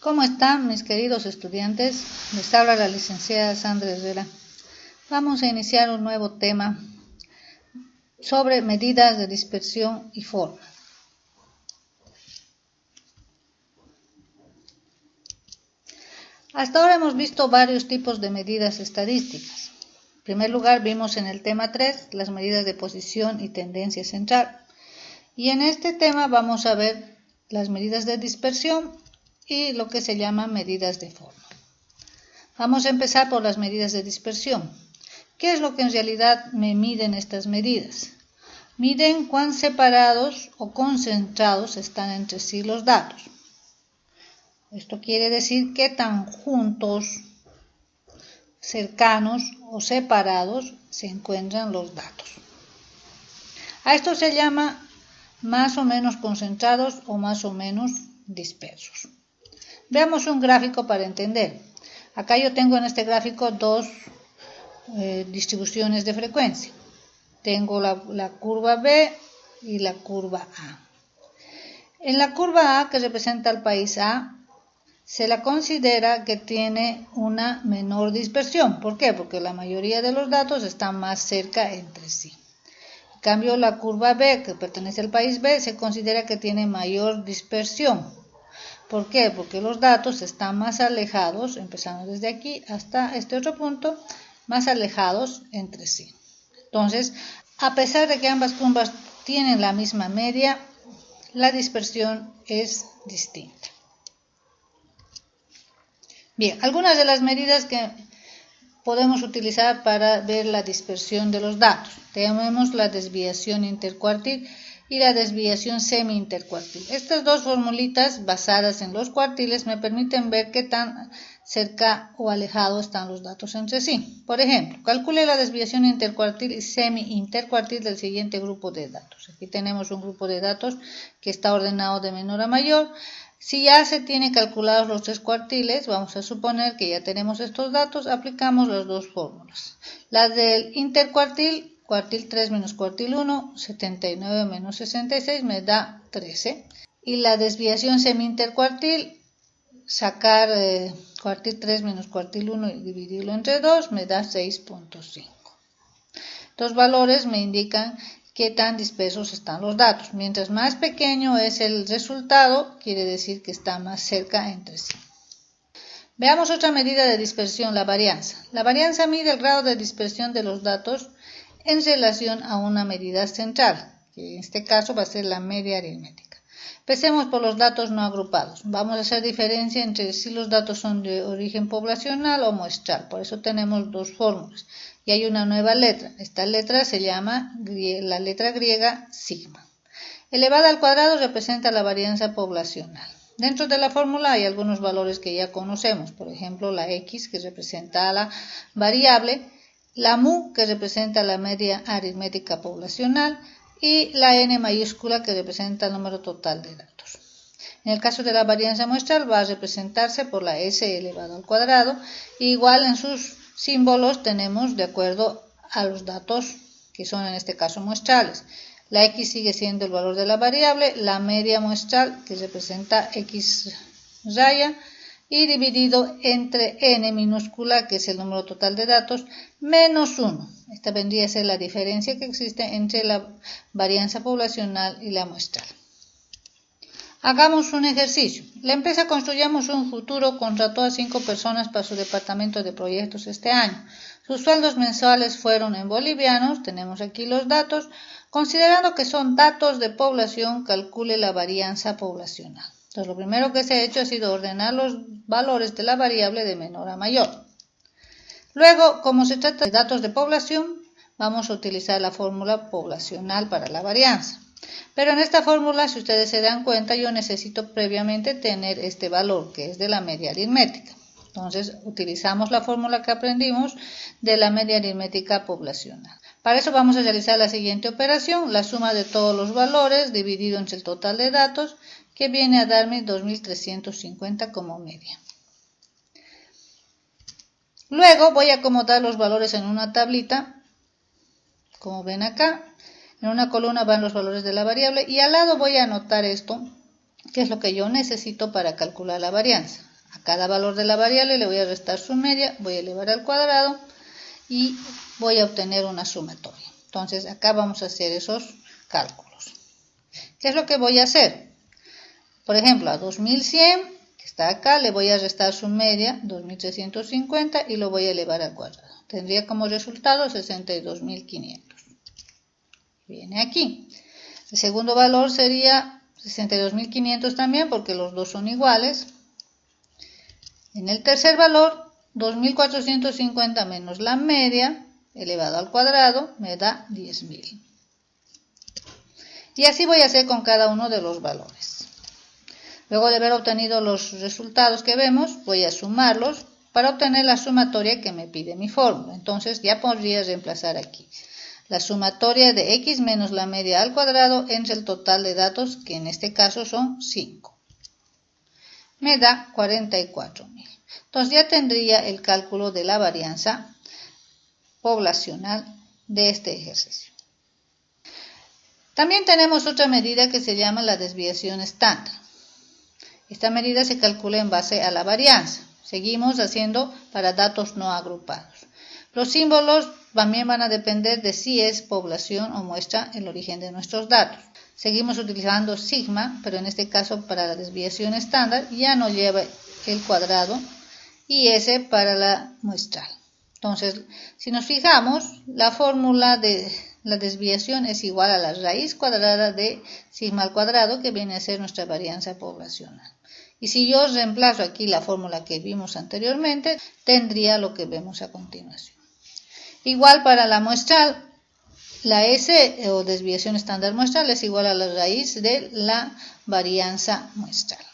¿Cómo están mis queridos estudiantes? Les habla la licenciada Sandra Herrera. Vamos a iniciar un nuevo tema sobre medidas de dispersión y forma. Hasta ahora hemos visto varios tipos de medidas estadísticas. En primer lugar vimos en el tema 3 las medidas de posición y tendencia central. Y en este tema vamos a ver las medidas de dispersión y lo que se llama medidas de forma. Vamos a empezar por las medidas de dispersión. ¿Qué es lo que en realidad me miden estas medidas? Miden cuán separados o concentrados están entre sí los datos. Esto quiere decir qué tan juntos, cercanos o separados se encuentran los datos. A esto se llama más o menos concentrados o más o menos dispersos. Veamos un gráfico para entender. Acá yo tengo en este gráfico dos distribuciones de frecuencia. Tengo la curva B y la curva A. En la curva A, que representa al país A, se la considera que tiene una menor dispersión. ¿Por qué? Porque la mayoría de los datos están más cerca entre sí. En cambio, la curva B, que pertenece al país B, se considera que tiene mayor dispersión. ¿Por qué? Porque los datos están más alejados, empezando desde aquí hasta este otro punto, más alejados entre sí. Entonces, a pesar de que ambas curvas tienen la misma media, la dispersión es distinta. Bien, algunas de las medidas que podemos utilizar para ver la dispersión de los datos. Tenemos la desviación intercuartil y la desviación semi-intercuartil. Estas dos formulitas basadas en los cuartiles me permiten ver qué tan cerca o alejado están los datos entre sí. Por ejemplo, calcule la desviación intercuartil y semi-intercuartil del siguiente grupo de datos. Aquí tenemos un grupo de datos que está ordenado de menor a mayor. Si ya se tienen calculados los tres cuartiles, vamos a suponer que ya tenemos estos datos, aplicamos las dos fórmulas. La del intercuartil, cuartil 3 menos cuartil 1, 79 menos 66 me da 13. Y la desviación semi-intercuartil, sacar cuartil 3 menos cuartil 1 y dividirlo entre 2 me da 6.5. Los valores me indican qué tan dispersos están los datos. Mientras más pequeño es el resultado, quiere decir que está más cerca entre sí. Veamos otra medida de dispersión, la varianza. La varianza mide el grado de dispersión de los datos en relación a una medida central, que en este caso va a ser la media aritmética. Empecemos por los datos no agrupados. Vamos a hacer diferencia entre si los datos son de origen poblacional o muestral. Por eso tenemos dos fórmulas. Y hay una nueva letra. Esta letra se llama la letra griega sigma. Elevada al cuadrado representa la varianza poblacional. Dentro de la fórmula hay algunos valores que ya conocemos. Por ejemplo, la x, que representa la variable, la mu, que representa la media aritmética poblacional, y la n mayúscula, que representa el número total de datos. En el caso de la varianza muestral va a representarse por la s elevado al cuadrado. Igual en sus símbolos tenemos de acuerdo a los datos que son en este caso muestrales. La x sigue siendo el valor de la variable, la media muestral, que representa x raya, y dividido entre n minúscula, que es el número total de datos, menos 1. Esta vendría a ser la diferencia que existe entre la varianza poblacional y la muestral. Hagamos un ejercicio. La empresa Construyamos un Futuro contrató a 5 personas para su departamento de proyectos este año. Sus sueldos mensuales fueron en bolivianos, tenemos aquí los datos. Considerando que son datos de población, calcule la varianza poblacional. Entonces, lo primero que se ha hecho ha sido ordenar los valores de la variable de menor a mayor. Luego, como se trata de datos de población, vamos a utilizar la fórmula poblacional para la varianza. Pero en esta fórmula, si ustedes se dan cuenta, yo necesito previamente tener este valor, que es de la media aritmética. Entonces, utilizamos la fórmula que aprendimos de la media aritmética poblacional. Para eso vamos a realizar la siguiente operación, la suma de todos los valores dividido entre el total de datos, que viene a darme 2350 como media. Luego voy a acomodar los valores en una tablita, como ven acá. En una columna van los valores de la variable y al lado voy a anotar esto, que es lo que yo necesito para calcular la varianza. A cada valor de la variable le voy a restar su media, voy a elevar al cuadrado y voy a obtener una sumatoria. Entonces acá vamos a hacer esos cálculos. ¿Qué es lo que voy a hacer? Por ejemplo, a 2100, que está acá, le voy a restar su media, 2350, y lo voy a elevar al cuadrado. Tendría como resultado 62.500. Viene aquí. El segundo valor sería 62.500 también, porque los dos son iguales. En el tercer valor, 2.450 menos la media, elevado al cuadrado, me da 10.000. Y así voy a hacer con cada uno de los valores. Luego de haber obtenido los resultados que vemos, voy a sumarlos para obtener la sumatoria que me pide mi fórmula. Entonces ya podría reemplazar aquí la sumatoria de x menos la media al cuadrado entre el total de datos, que en este caso son 5. Me da 44.000. Entonces ya tendría el cálculo de la varianza poblacional de este ejercicio. También tenemos otra medida que se llama la desviación estándar. Esta medida se calcula en base a la varianza. Seguimos haciendo para datos no agrupados. Los símbolos también van a depender de si es población o muestra el origen de nuestros datos. Seguimos utilizando sigma, pero en este caso para la desviación estándar ya no lleva el cuadrado, y S para la muestral. Entonces, si nos fijamos, la fórmula de la desviación es igual a la raíz cuadrada de sigma al cuadrado, que viene a ser nuestra varianza poblacional. Y si yo reemplazo aquí la fórmula que vimos anteriormente, tendría lo que vemos a continuación. Igual para la muestral, la S o desviación estándar muestral es igual a la raíz de la varianza muestral,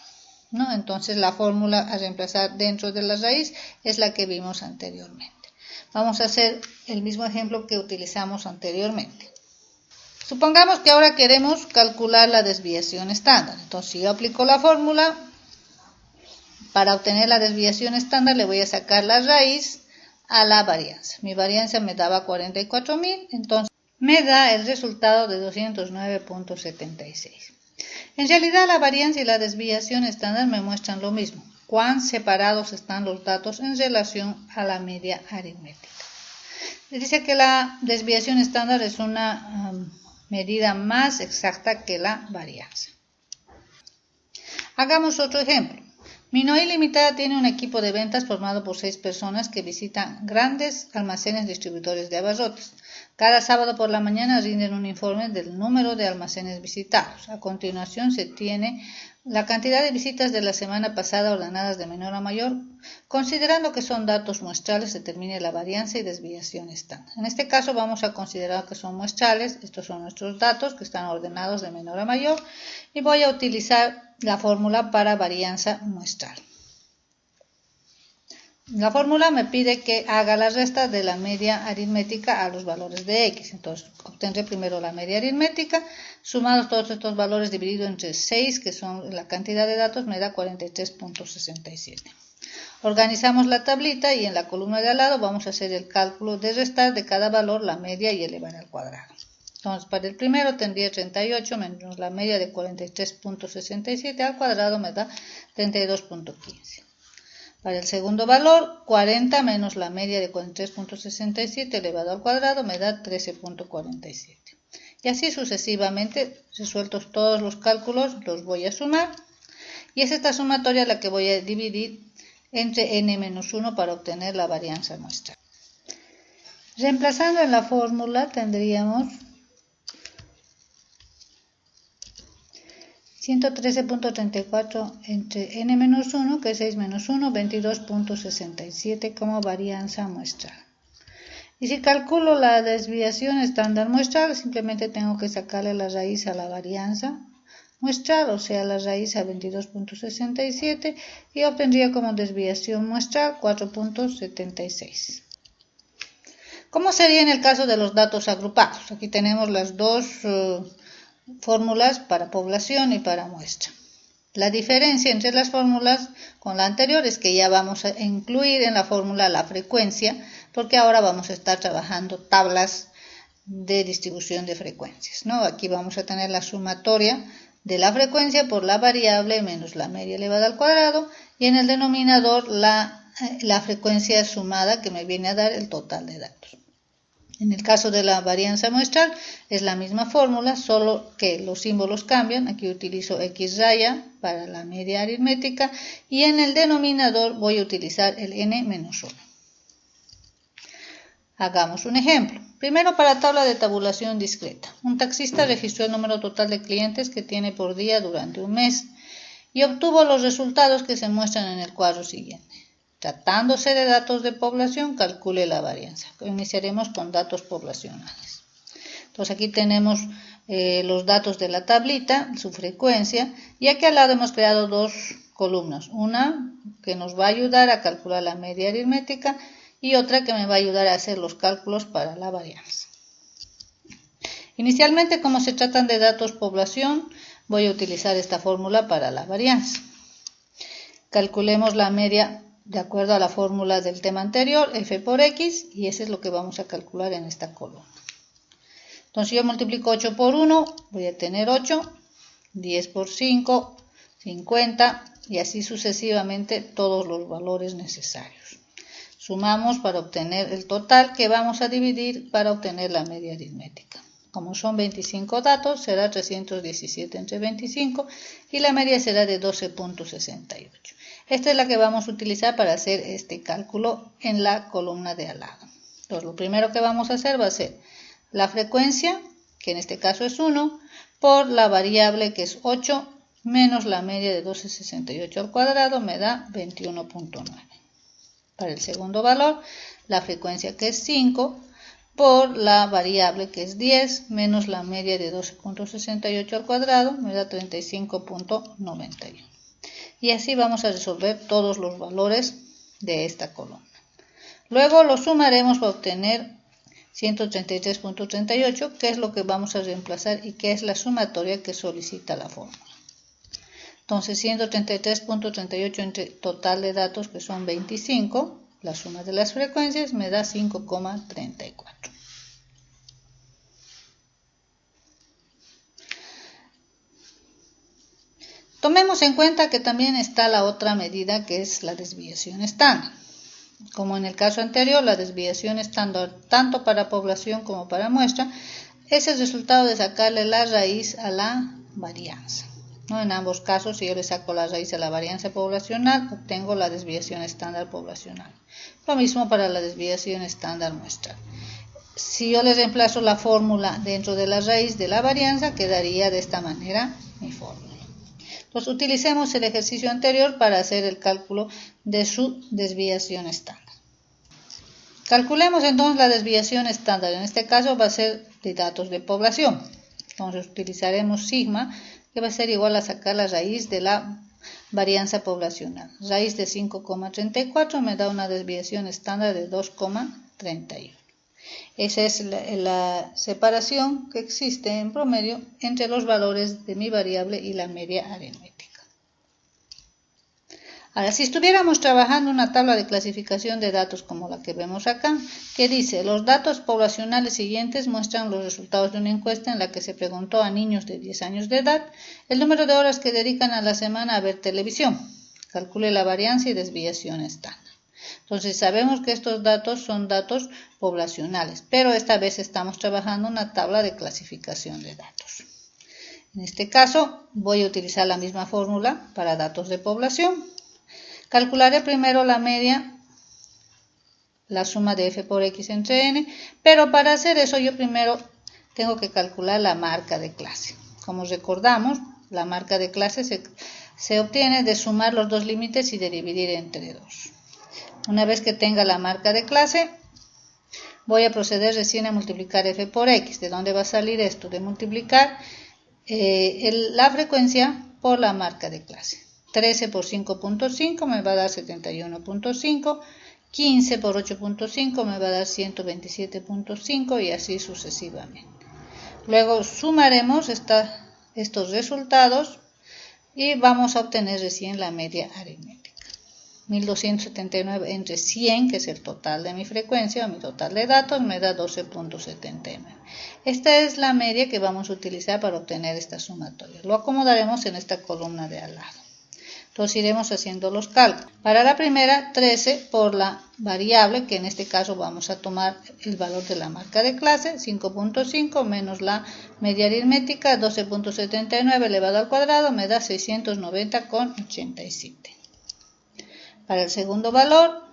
¿no? Entonces la fórmula a reemplazar dentro de la raíz es la que vimos anteriormente. Vamos a hacer el mismo ejemplo que utilizamos anteriormente. Supongamos que ahora queremos calcular la desviación estándar. Entonces, si yo aplico la fórmula, para obtener la desviación estándar le voy a sacar la raíz a la varianza. Mi varianza me daba 44.000, entonces me da el resultado de 209.76. En realidad la varianza y la desviación estándar me muestran lo mismo, cuán separados están los datos en relación a la media aritmética. Dice que la desviación estándar es una medida más exacta que la varianza. Hagamos otro ejemplo. Minoy Limitada tiene un equipo de ventas formado por 6 personas que visitan grandes almacenes distribuidores de abarrotes. Cada sábado por la mañana rinden un informe del número de almacenes visitados. A continuación se tiene la cantidad de visitas de la semana pasada ordenadas de menor a mayor. Considerando que son datos muestrales, se determine la varianza y desviación estándar. En este caso vamos a considerar que son muestrales. Estos son nuestros datos que están ordenados de menor a mayor. Y voy a utilizar la fórmula para varianza muestral. La fórmula me pide que haga la resta de la media aritmética a los valores de x. Entonces obtendré primero la media aritmética, sumados todos estos valores dividido entre 6, que son la cantidad de datos, me da 43.67. Organizamos la tablita y en la columna de al lado vamos a hacer el cálculo de restar de cada valor la media y elevar al cuadrado. Entonces, para el primero tendría 38 menos la media de 43.67 al cuadrado me da 32.15. Para el segundo valor, 40 menos la media de 43.67 elevado al cuadrado me da 13.47. Y así sucesivamente, resueltos todos los cálculos, los voy a sumar. Y es esta sumatoria la que voy a dividir entre n-1 para obtener la varianza muestral. Reemplazando en la fórmula tendríamos 113.34 entre n-1, que es 6 menos 1, 22.67 como varianza muestral. Y si calculo la desviación estándar muestral, simplemente tengo que sacarle la raíz a la varianza muestral, o sea, la raíz a 22.67, y obtendría como desviación muestral 4.76. ¿Cómo sería en el caso de los datos agrupados? Aquí tenemos las dos fórmulas para población y para muestra. La diferencia entre las fórmulas con la anterior es que ya vamos a incluir en la fórmula la frecuencia, porque ahora vamos a estar trabajando tablas de distribución de frecuencias, ¿no? Aquí vamos a tener la sumatoria de la frecuencia por la variable menos la media elevada al cuadrado, y en el denominador la frecuencia sumada, que me viene a dar el total de datos. En el caso de la varianza muestral es la misma fórmula, solo que los símbolos cambian. Aquí utilizo X raya para la media aritmética y en el denominador voy a utilizar el n-1. Hagamos un ejemplo. Primero, para tabla de tabulación discreta. Un taxista registró el número total de clientes que tiene por día durante un mes y obtuvo los resultados que se muestran en el cuadro siguiente. Tratándose de datos de población, calcule la varianza. Iniciaremos con datos poblacionales. Entonces aquí tenemos los datos de la tablita, su frecuencia, y aquí al lado hemos creado dos columnas. Una que nos va a ayudar a calcular la media aritmética y otra que me va a ayudar a hacer los cálculos para la varianza. Inicialmente, como se tratan de datos población, voy a utilizar esta fórmula para la varianza. Calculemos la media de acuerdo a la fórmula del tema anterior, f por x, y eso es lo que vamos a calcular en esta columna. Entonces yo multiplico 8 por 1, voy a tener 8, 10 por 5, 50, y así sucesivamente todos los valores necesarios. Sumamos para obtener el total que vamos a dividir para obtener la media aritmética. Como son 25 datos, será 317 entre 25 y la media será de 12.68. Esta es la que vamos a utilizar para hacer este cálculo en la columna de al lado. Entonces, lo primero que vamos a hacer va a ser la frecuencia, que en este caso es 1, por la variable que es 8, menos la media de 12.68 al cuadrado, me da 21.9. Para el segundo valor, la frecuencia que es 5, por la variable que es 10, menos la media de 12.68 al cuadrado, me da 35.91. Y así vamos a resolver todos los valores de esta columna. Luego lo sumaremos para obtener 133.38, que es lo que vamos a reemplazar y que es la sumatoria que solicita la fórmula. Entonces 133.38 entre total de datos, que son 25, la suma de las frecuencias me da 5,34. Tomemos en cuenta que también está la otra medida, que es la desviación estándar. Como en el caso anterior, la desviación estándar, tanto para población como para muestra, es el resultado de sacarle la raíz a la varianza. En ambos casos, si yo le saco la raíz a la varianza poblacional, obtengo la desviación estándar poblacional. Lo mismo para la desviación estándar muestral. Si yo le reemplazo la fórmula dentro de la raíz de la varianza, quedaría de esta manera mi fórmula. Entonces, utilicemos el ejercicio anterior para hacer el cálculo de su desviación estándar. Calculemos entonces la desviación estándar. En este caso va a ser de datos de población. Entonces utilizaremos sigma, que va a ser igual a sacar la raíz de la varianza poblacional. Raíz de 5,34 me da una desviación estándar de 2,31. Esa es la separación que existe en promedio entre los valores de mi variable y la media aritmética. Ahora, si estuviéramos trabajando una tabla de clasificación de datos como la que vemos acá, que dice: los datos poblacionales siguientes muestran los resultados de una encuesta en la que se preguntó a niños de 10 años de edad el número de horas que dedican a la semana a ver televisión. Calcule la varianza y desviación estándar. Entonces sabemos que estos datos son datos poblacionales, pero esta vez estamos trabajando una tabla de clasificación de datos. En este caso voy a utilizar la misma fórmula para datos de población. Calcularé primero la media, la suma de f por x entre n, pero para hacer eso yo primero tengo que calcular la marca de clase. Como recordamos, la marca de clase se obtiene de sumar los dos límites y de dividir entre 2. Una vez que tenga la marca de clase, voy a proceder recién a multiplicar f por x. ¿De dónde va a salir esto? De multiplicar la frecuencia por la marca de clase. 13 por 5.5 me va a dar 71.5, 15 por 8.5 me va a dar 127.5 y así sucesivamente. Luego sumaremos estos resultados y vamos a obtener recién la media aritmética. 1279 entre 100, que es el total de mi frecuencia, o mi total de datos, me da 12.79. Esta es la media que vamos a utilizar para obtener esta sumatoria. Lo acomodaremos en esta columna de al lado. Entonces iremos haciendo los cálculos. Para la primera, 13 por la variable, que en este caso vamos a tomar el valor de la marca de clase, 5.5 menos la media aritmética, 12.79 elevado al cuadrado, me da 690,87. Para el segundo valor,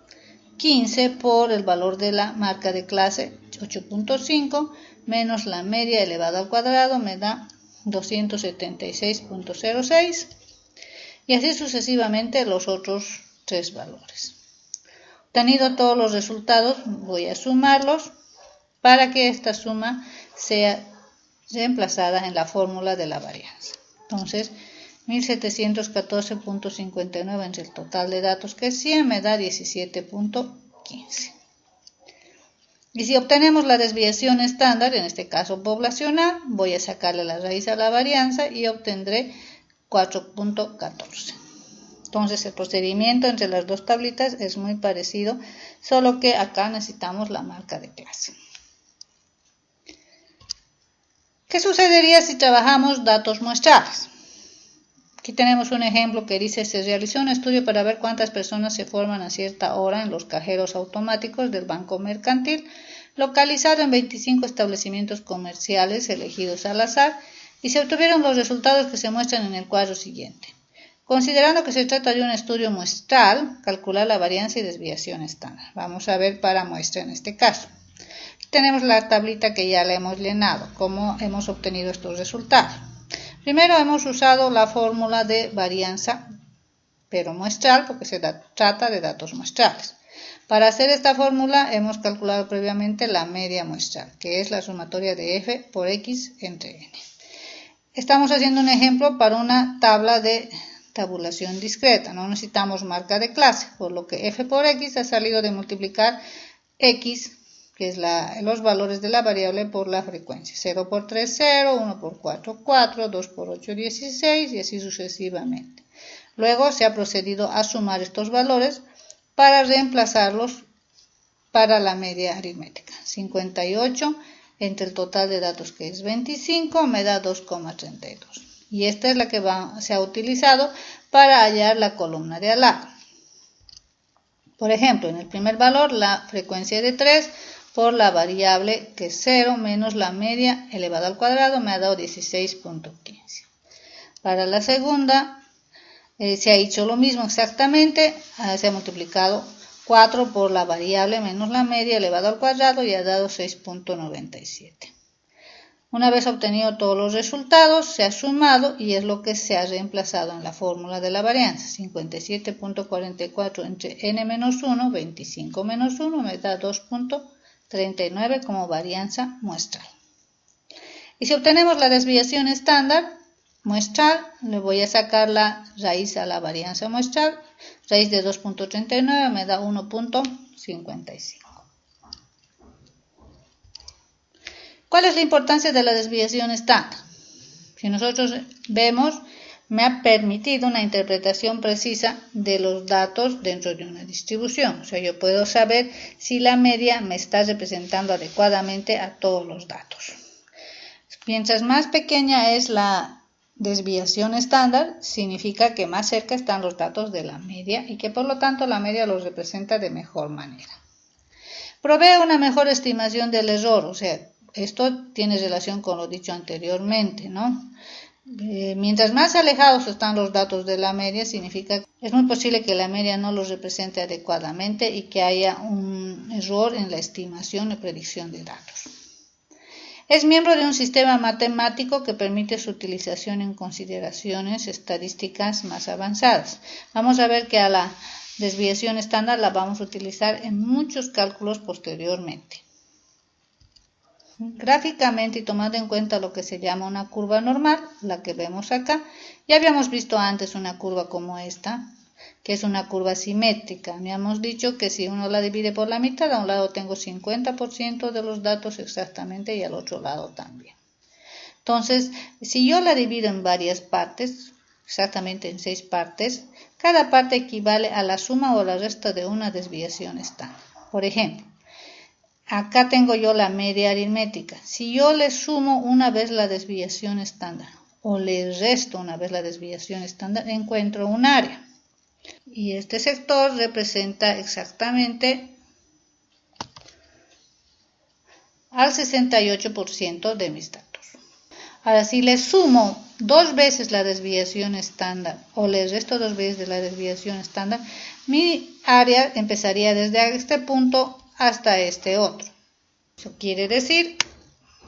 15 por el valor de la marca de clase, 8.5 menos la media elevado al cuadrado, me da 276.06. Y así sucesivamente los otros tres valores. Obtenido todos los resultados, voy a sumarlos para que esta suma sea reemplazada en la fórmula de la varianza. Entonces, 1714.59 entre el total de datos, que es 100, me da 17.15. Y si obtenemos la desviación estándar, en este caso poblacional, voy a sacarle la raíz a la varianza y obtendré 4.14. Entonces el procedimiento entre las dos tablitas es muy parecido, solo que acá necesitamos la marca de clase. ¿Qué sucedería si trabajamos datos muestrales? Aquí tenemos un ejemplo que dice: se realizó un estudio para ver cuántas personas se forman a cierta hora en los cajeros automáticos del Banco Mercantil, localizado en 25 establecimientos comerciales elegidos al azar, y se obtuvieron los resultados que se muestran en el cuadro siguiente. Considerando que se trata de un estudio muestral, calcular la varianza y desviación estándar. Vamos a ver para muestra en este caso. Aquí tenemos la tablita que ya la hemos llenado, cómo hemos obtenido estos resultados. Primero hemos usado la fórmula de varianza, pero muestral, porque se trata de datos muestrales. Para hacer esta fórmula hemos calculado previamente la media muestral, que es la sumatoria de f por x entre n. Estamos haciendo un ejemplo para una tabla de tabulación discreta, no necesitamos marca de clase, por lo que f por x ha salido de multiplicar x, que es los valores de la variable, por la frecuencia. 0 por 3, 0, 1 por 4, 4, 2 por 8, 16 y así sucesivamente. Luego se ha procedido a sumar estos valores para reemplazarlos para la media aritmética. 58 entre el total de datos, que es 25, me da 2,32. Y esta es la que se ha utilizado para hallar la columna de al lado. Por ejemplo, en el primer valor, la frecuencia de 3 por la variable, que es 0, menos la media elevado al cuadrado, me ha dado 16.15. Para la segunda, se ha hecho lo mismo exactamente, se ha multiplicado 4 por la variable menos la media elevado al cuadrado y ha dado 6.97. Una vez obtenido todos los resultados, se ha sumado y es lo que se ha reemplazado en la fórmula de la varianza. 57.44 entre n menos 1, 25 menos 1, me da 2.39 como varianza muestral. Y si obtenemos la desviación estándar muestral, le voy a sacar la raíz a la varianza muestral. Raíz de 2.39 me da 1.55. ¿Cuál es la importancia de la desviación estándar? Si nosotros vemos, me ha permitido una interpretación precisa de los datos dentro de una distribución. O sea, yo puedo saber si la media me está representando adecuadamente a todos los datos. Mientras más pequeña es la desviación estándar, significa que más cerca están los datos de la media y que por lo tanto la media los representa de mejor manera. Provee una mejor estimación del error, o sea, esto tiene relación con lo dicho anteriormente, ¿no? Mientras más alejados están los datos de la media, significa que es muy posible que la media no los represente adecuadamente y que haya un error en la estimación y predicción de datos. Es miembro de un sistema matemático que permite su utilización en consideraciones estadísticas más avanzadas. Vamos a ver que a la desviación estándar la vamos a utilizar en muchos cálculos posteriormente. Gráficamente y tomando en cuenta lo que se llama una curva normal, la que vemos acá, ya habíamos visto antes una curva como esta, que es una curva simétrica. Habíamos dicho que si uno la divide por la mitad, a un lado tengo 50% de los datos exactamente y al otro lado también. Entonces, si yo la divido en varias partes, exactamente en 6 partes, cada parte equivale a la suma o la resta de una desviación estándar. Por ejemplo, acá tengo yo la media aritmética. Si yo le sumo una vez la desviación estándar o le resto una vez la desviación estándar, encuentro un área. Y este sector representa exactamente al 68% de mis datos. Ahora, si le sumo 2 veces la desviación estándar o le resto 2 veces de la desviación estándar, mi área empezaría desde este punto hasta este otro. Eso quiere decir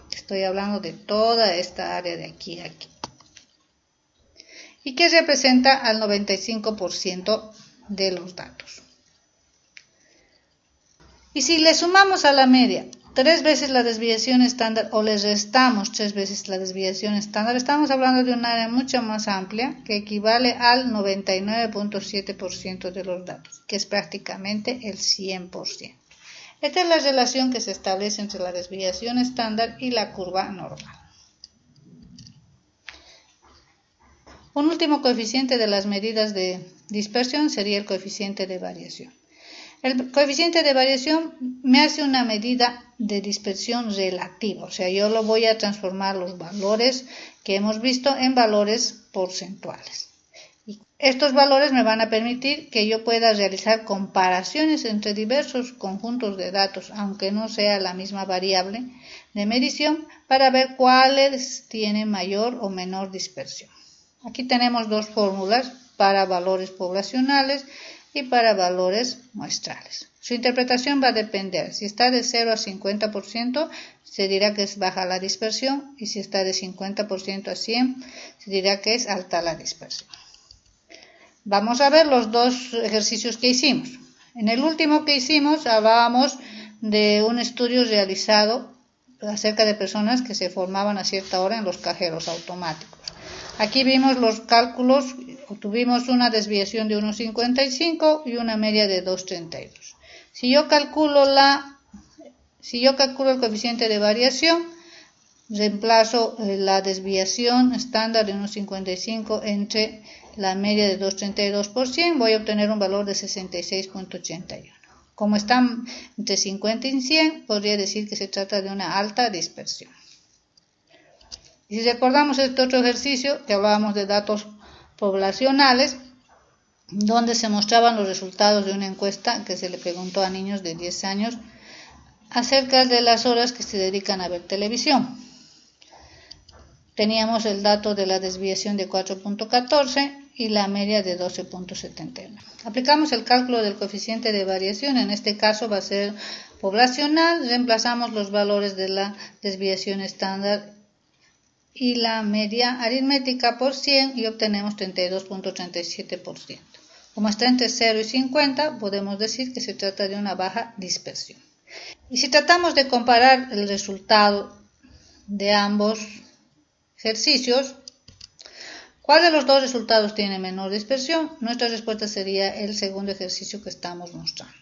que estoy hablando de toda esta área de aquí a aquí. Y que representa al 95% de los datos. Y si le sumamos a la media 3 veces la desviación estándar o le restamos 3 veces la desviación estándar, estamos hablando de un área mucho más amplia que equivale al 99.7% de los datos, que es prácticamente el 100%. Esta es la relación que se establece entre la desviación estándar y la curva normal. Un último coeficiente de las medidas de dispersión sería el coeficiente de variación. El coeficiente de variación me hace una medida de dispersión relativa, o sea, yo lo voy a transformar los valores que hemos visto en valores porcentuales. Y estos valores me van a permitir que yo pueda realizar comparaciones entre diversos conjuntos de datos, aunque no sea la misma variable de medición, para ver cuáles tienen mayor o menor dispersión. Aquí tenemos 2 fórmulas para valores poblacionales y para valores muestrales. Su interpretación va a depender. Si está de 0 a 50%, se dirá que es baja la dispersión, y si está de 50% a 100, se dirá que es alta la dispersión. Vamos a ver los 2 ejercicios que hicimos. En el último que hicimos hablábamos de un estudio realizado acerca de personas que se formaban a cierta hora en los cajeros automáticos. Aquí vimos los cálculos, obtuvimos una desviación de 1,55 y una media de 2,32. Si yo calculo el coeficiente de variación, reemplazo la desviación estándar de 1,55 entre la media de 2,32 por 100, voy a obtener un valor de 66,81. Como están entre 50 y 100, podría decir que se trata de una alta dispersión. Y si recordamos este otro ejercicio, que hablábamos de datos poblacionales, donde se mostraban los resultados de una encuesta que se le preguntó a niños de 10 años acerca de las horas que se dedican a ver televisión. Teníamos el dato de la desviación de 4,14 y la media de 12,71. Aplicamos el cálculo del coeficiente de variación, en este caso va a ser poblacional, reemplazamos los valores de la desviación estándar y la media aritmética por 100 y obtenemos 32,37%. Como está entre 0 y 50, podemos decir que se trata de una baja dispersión. Y si tratamos de comparar el resultado de ambos ejercicios, ¿cuál de los 2 resultados tiene menor dispersión? Nuestra respuesta sería el segundo ejercicio que estamos mostrando.